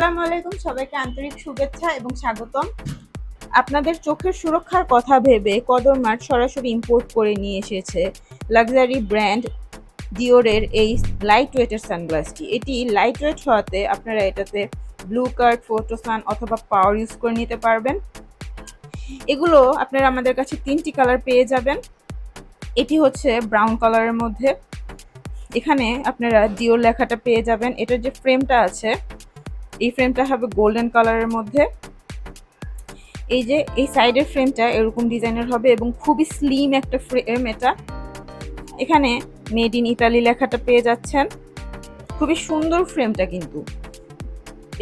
আসসালামু আলাইকুম, সবাইকে আন্তরিক শুভেচ্ছা এবং স্বাগতম। আপনাদের চোখের সুরক্ষার কথা ভেবে কদর মার্ট সরাসরি ইম্পোর্ট করে নিয়ে এসেছে লাক্সারি ব্র্যান্ড ডিওরের এই লাইট ওয়েটের সানগ্লাসটি। এটি লাইট ওয়েট হওয়াতে আপনারা এটাতে ব্লু কার্ড, ফটোসান অথবা পাওয়ার ইউজ করে নিতে পারবেন। এগুলো আপনারা আমাদের কাছে 3টি কালার পেয়ে যাবেন। এটি হচ্ছে ব্রাউন কালারের মধ্যে। এখানে আপনারা ডিওর লেখাটা পেয়ে যাবেন। এটার যে ফ্রেমটা আছে, এই ফ্রেমটা হবে গোল্ডেন কালারের মধ্যে। এই যে এই সাইডের ফ্রেমটা এরকম ডিজাইনের হবে এবং খুবই স্লিম একটা ফ্রেম এটা। এখানে মেড ইন ইতালি লেখাটা পেয়ে যাচ্ছেন। খুবই সুন্দর ফ্রেমটা কিন্তু।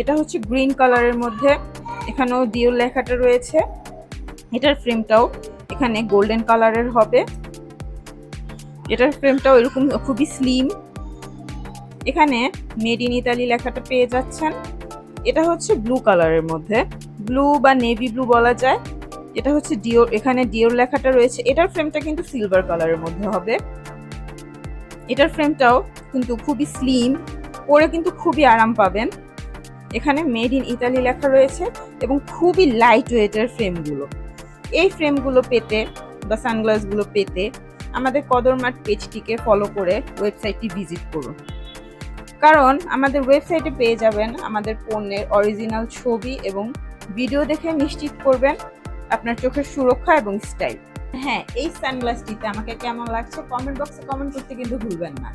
এটা হচ্ছে গ্রিন কালারের মধ্যে, এখানেও ডিওর লেখাটা রয়েছে। এটার ফ্রেমটাও এখানে গোল্ডেন কালারের হবে। এটার ফ্রেমটাও এরকম খুবই স্লিম। এখানে মেড ইন ইতালি লেখাটা পেয়ে যাচ্ছেন। এটা হচ্ছে ব্লু কালারের মধ্যে, ব্লু বা নেভি ব্লু বলা যায়। এটা হচ্ছে ডিওর, এখানে ডিওর লেখাটা রয়েছে। এটার ফ্রেমটা কিন্তু সিলভার কালারের মধ্যে হবে। এটার ফ্রেমটাও কিন্তু খুবই স্লিম, পরে কিন্তু খুবই আরাম পাবেন। এখানে মেড ইন ইতালি লেখা রয়েছে এবং খুবই লাইট ওয়েটের ফ্রেমগুলো। এই ফ্রেমগুলো পেতে বা সানগ্লাসগুলো পেতে আমাদের কদর মার্ট পেজটিকে ফলো করে ওয়েবসাইটটি ভিজিট করুন, কারণ আমাদের ওয়েবসাইটে পেয়ে যাবেন আমাদের পণ্যের অরিজিনাল ছবি এবং ভিডিও দেখে নিশ্চিত করবেন আপনার চোখের সুরক্ষা এবং স্টাইল। হ্যাঁ, এই সানগ্লাসটিতে আমাকে কেমন লাগছে কমেন্ট বক্সে কমেন্ট করতে কিন্তু ভুলবেন না।